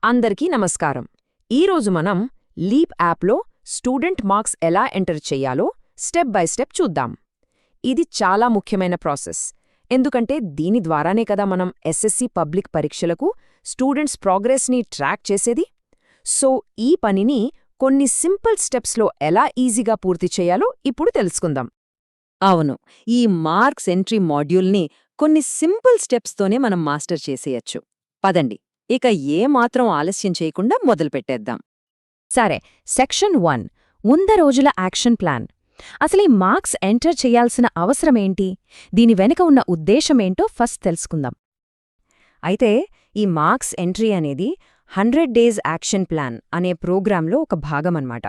అందరికీ నమస్కారం. ఈరోజు మనం లీప్ యాప్లో స్టూడెంట్ మార్క్స్ ఎలా ఎంటర్ చెయ్యాలో స్టెప్ బై స్టెప్ చూద్దాం. ఇది చాలా ముఖ్యమైన ప్రాసెస్, ఎందుకంటే దీని ద్వారానే కదా మనం ఎస్ఎస్సి పబ్లిక్ పరీక్షలకు స్టూడెంట్స్ ప్రోగ్రెస్ని ట్రాక్ చేసేది. సో ఈ పనిని కొన్ని సింపుల్ స్టెప్స్లో ఎలా ఈజీగా పూర్తి చేయాలో ఇప్పుడు తెలుసుకుందాం. అవును, ఈ మార్క్స్ ఎంట్రీ మాడ్యూల్ని కొన్ని సింపుల్ స్టెప్స్తోనే మనం మాస్టర్ చేసేయచ్చు. పదండి, ఇక ఏమాత్రం ఆలస్యం చేయకుండా మొదలుపెట్టేద్దాం. సరే, సెక్షన్ 1 100 రోజుల యాక్షన్ ప్లాన్. అసలు ఈ మార్క్స్ ఎంటర్ చేయాల్సిన అవసరమేంటి, దీని వెనుక ఉన్న ఉద్దేశమేంటో ఫస్ట్ తెలుసుకుందాం. అయితే ఈ మార్క్స్ ఎంట్రీ అనేది 100 డేస్ యాక్షన్ ప్లాన్ అనే ప్రోగ్రాంలో ఒక భాగమన్నమాట.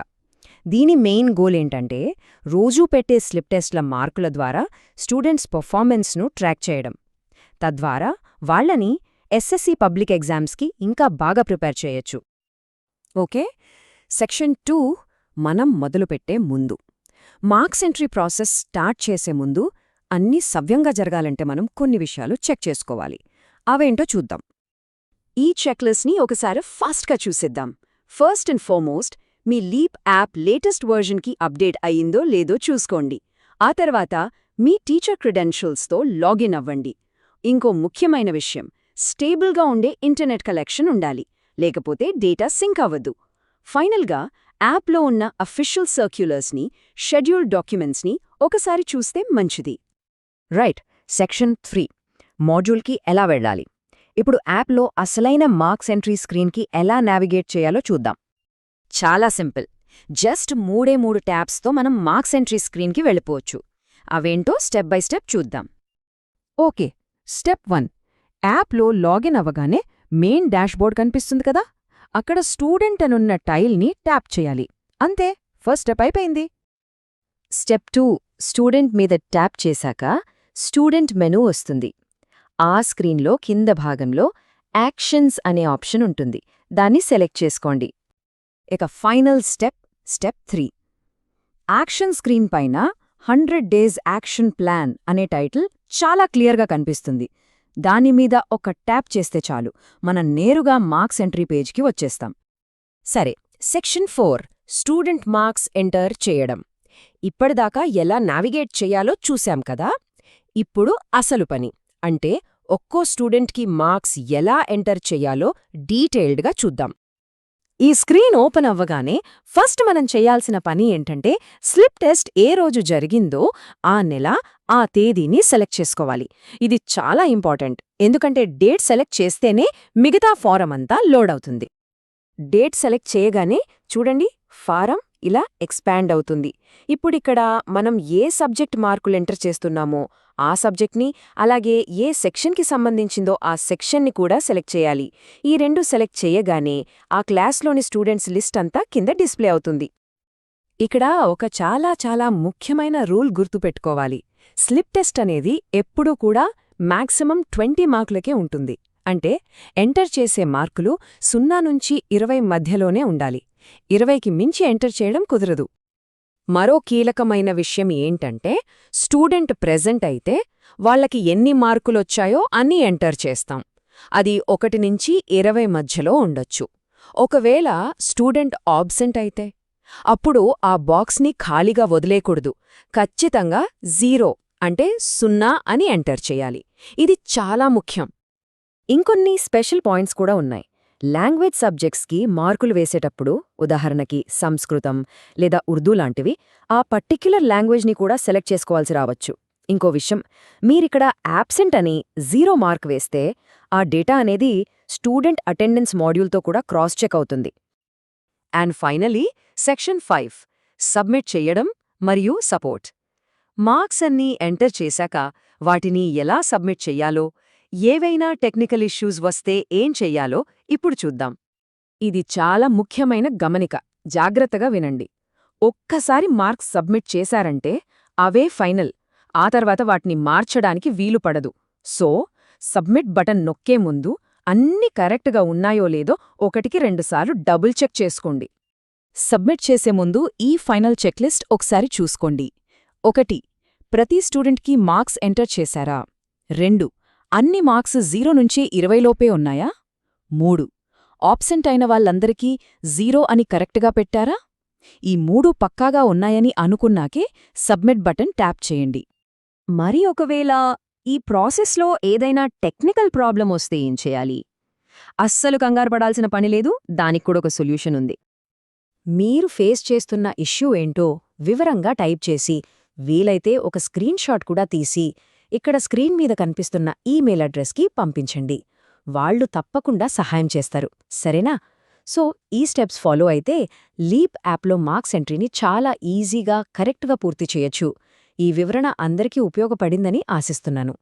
దీని మెయిన్ గోల్ ఏంటంటే రోజూ పెట్టే స్లిప్ టెస్ట్ల మార్కుల ద్వారా స్టూడెంట్స్ పర్ఫార్మెన్స్ను ట్రాక్ చేయడం, తద్వారా వాళ్లని ఎస్ఎస్సి పబ్లిక్ ఎగ్జామ్స్కి ఇంకా బాగా ప్రిపేర్ చేయొచ్చు. ఓకే, సెక్షన్ 2 మనం మొదలుపెట్టే ముందు, మార్క్స్ ఎంట్రీ ప్రాసెస్ స్టార్ట్ చేసే ముందు అన్నీ సవ్యంగా జరగాలంటే మనం కొన్ని విషయాలు చెక్ చేసుకోవాలి. అవేంటో చూద్దాం. ఈ చెక్లిస్ట్ని ఒకసారి ఫాస్ట్గా చూసేద్దాం. ఫస్ట్ అండ్ ఫార్మోస్ట్, మీ లీప్ యాప్ లేటెస్ట్ వర్జన్కి అప్డేట్ అయ్యిందో లేదో చూసుకోండి. ఆ తర్వాత మీ టీచర్ క్రెడెన్షియల్స్తో లాగిన్ అవ్వండి. ఇంకో ముఖ్యమైన విషయం, స్టేబుల్గా ఉండే ఇంటర్నెట్ కలెక్షన్ ఉండాలి, లేకపోతే డేటా సింక్ అవ్వదు. ఫైనల్గా యాప్లో ఉన్న అఫీషియల్ సర్క్యులర్స్ని, షెడ్యూల్ డాక్యుమెంట్స్ని ఒకసారి చూస్తే మంచిది. రైట్, సెక్షన్ 3 మాడ్యూల్కి ఎలా వెళ్ళాలి. ఇప్పుడు యాప్లో అసలైన మార్క్స్ ఎంట్రీ స్క్రీన్కి ఎలా నావిగేట్ చేయాలో చూద్దాం. చాలా సింపుల్, జస్ట్ 3 ట్యాబ్స్తో మనం మార్క్స్ ఎంట్రీ స్క్రీన్కి వెళ్ళిపోవచ్చు. అవేంటో స్టెప్ బై స్టెప్ చూద్దాం. ఓకే, స్టెప్ 1, యాప్లో లాగిన్ అవ్వగానే మెయిన్ డాష్బోర్డ్ కనిపిస్తుంది కదా, అక్కడ స్టూడెంట్ అనున్న టైల్ని ట్యాప్ చేయాలి. అంతే, ఫస్ట్ స్టెప్ అయిపోయింది. స్టెప్ 2, స్టూడెంట్ మీద ట్యాప్ చేశాక స్టూడెంట్ మెనూ వస్తుంది. ఆ స్క్రీన్లో కింద భాగంలో యాక్షన్స్ అనే ఆప్షన్ ఉంటుంది, దాన్ని సెలెక్ట్ చేసుకోండి. ఇక final step, step 3, action screen పైన 100 డేస్ యాక్షన్ ప్లాన్ అనే టైటిల్ చాలా క్లియర్గా కనిపిస్తుంది. దానిమీద ఒక ట్యాప్ చేస్తే చాలు, మనం నేరుగా మార్క్స్ ఎంట్రీ పేజ్కి వచ్చేస్తాం. సరే, సెక్షన్ 4 స్టూడెంట్ మార్క్స్ ఎంటర్ చేయడం. ఇప్పటిదాకా ఎలా నావిగేట్ చెయ్యాలో చూశాం కదా, ఇప్పుడు అసలు పని అంటే ఒక్కో స్టూడెంట్కి మార్క్స్ ఎలా ఎంటర్ చెయ్యాలో డీటెయిల్డ్గా చూద్దాం. ఈ స్క్రీన్ ఓపెన్ అవ్వగానే ఫస్ట్ మనం చేయాల్సిన పని ఏంటంటే స్లిప్ టెస్ట్ ఏ రోజు జరిగిందో ఆ నెల, ఆ తేదీని సెలెక్ట్ చేసుకోవాలి. ఇది చాలా ఇంపార్టెంట్, ఎందుకంటే డేట్ సెలెక్ట్ చేస్తేనే మిగతా ఫారం అంతా లోడ్ అవుతుంది. డేట్ సెలెక్ట్ చేయగానే చూడండి, ఫారం ఇలా ఎక్స్పాండ్ అవుతుంది. ఇప్పుడిక్కడ మనం ఏ సబ్జెక్ట్ మార్కులు ఎంటర్ చేస్తున్నామో ఆ సబ్జెక్ట్ని, అలాగే ఏ సెక్షన్కి సంబంధించిందో ఆ సెక్షన్ని కూడా సెలెక్ట్ చేయాలి. ఈ రెండు సెలెక్ట్ చేయగానే ఆ క్లాస్లోని స్టూడెంట్స్ లిస్ట్ అంతా కింద డిస్ప్లే అవుతుంది. ఇక్కడ ఒక చాలా ముఖ్యమైన రూల్ గుర్తుపెట్టుకోవాలి. స్లిప్ టెస్ట్ అనేది ఎప్పుడూ కూడా మాక్సిమం 20 మార్కులకే ఉంటుంది. అంటే ఎంటర్ చేసే మార్కులు 0 నుంచి 20 మధ్యలోనే ఉండాలి. 20కి మించి ఎంటర్ చేయడం కుదరదు. మరో కీలకమైన విషయం ఏంటంటే స్టూడెంట్ ప్రెజెంట్ అయితే వాళ్లకి ఎన్ని మార్కులొచ్చాయో అన్నీ ఎంటర్ చేస్తాం. అది 1 నుంచి 20 మధ్యలో ఉండొచ్చు. ఒకవేళ స్టూడెంట్ ఆబ్సెంట్ అయితే అప్పుడు ఆ బాక్స్ని ఖాళీగా వదిలేకూడదు. ఖచ్చితంగా 0 అంటే 0 అని ఎంటర్ చేయాలి. ఇది చాలా ముఖ్యం. ఇంకొన్ని స్పెషల్ పాయింట్స్ కూడా ఉన్నాయి. లాంగ్వేజ్ సబ్జెక్ట్స్కి మార్కులు వేసేటప్పుడు, ఉదాహరణకి సంస్కృతం లేదా ఉర్దూ లాంటివి, ఆ పర్టిక్యులర్ లాంగ్వేజ్ని కూడా సెలెక్ట్ చేసుకోవాల్సి రావచ్చు. ఇంకో విషయం, మీరిక్కడ యాబ్సెంట్ అని 0 మార్క్ వేస్తే ఆ డేటా అనేది స్టూడెంట్ అటెండెన్స్ మాడ్యూల్తో కూడా క్రాస్ చెక్ అవుతుంది. అండ్ ఫైనలీ సెక్షన్ 5 సబ్మిట్ చెయ్యడం మరియు సపోర్ట్. మార్క్స్ అన్నీ ఎంటర్ చేశాక వాటిని ఎలా సబ్మిట్ చెయ్యాలో, ఏవైనా టెక్నికల్ ఇష్యూస్ వస్తే ఏం చెయ్యాలో ఇప్పుడు చూద్దాం. ఇది చాలా ముఖ్యమైన గమనిక, జాగ్రత్తగా వినండి. ఒక్కసారి మార్క్స్ సబ్మిట్ చేశారంటే అవే ఫైనల్, ఆ తర్వాత వాటిని మార్చడానికి వీలు పడదు. సో సబ్మిట్ బటన్ నొక్కే ముందు అన్నీ కరెక్ట్గా ఉన్నాయో లేదో 1కి 2 సార్లు డబుల్ చెక్ చేసుకోండి. సబ్మిట్ చేసే ముందు ఈ ఫైనల్ చెక్లిస్ట్ ఒకసారి చూసుకోండి. 1 ప్రతి స్టూడెంట్కి మార్క్స్ ఎంటర్ చేశారా? 2 అన్ని మార్క్స్ 0 నుంచి 20 లోపే ఉన్నాయా? 3 ఆబ్సెంట్ అయిన వాళ్ళందరికీ 0 అని కరెక్ట్గా పెట్టారా? ఈ 3 పక్కాగా ఉన్నాయని అనుకున్నాకే సబ్మిట్ బటన్ ట్యాప్ చేయండి. మరి ఒకవేళ ఈ ప్రాసెస్లో ఏదైనా టెక్నికల్ ప్రాబ్లం వస్తే ఏం చేయాలి? అస్సలు కంగారు పడాల్సిన పనిలేదు, దానికి కూడా ఒక సొల్యూషన్ ఉంది. మీరు ఫేస్ చేస్తున్న ఇష్యూ ఏంటో వివరంగా టైప్ చేసి, వీలైతే ఒక స్క్రీన్ షాట్ కూడా తీసి, ఇక్కడ స్క్రీన్ మీద కనిపిస్తున్న ఈమెయిల్ అడ్రస్కి పంపించండి. వాళ్ళు తప్పకుండా సహాయం చేస్తారు, సరేనా? సో ఈ స్టెప్స్ ఫాలో అయితే లీప్ యాప్లో మార్క్స్ ఎంట్రీని చాలా ఈజీగా, కరెక్ట్గా పూర్తి చేయొచ్చు. ఈ వివరణ అందరికీ ఉపయోగపడిందని ఆశిస్తున్నాను.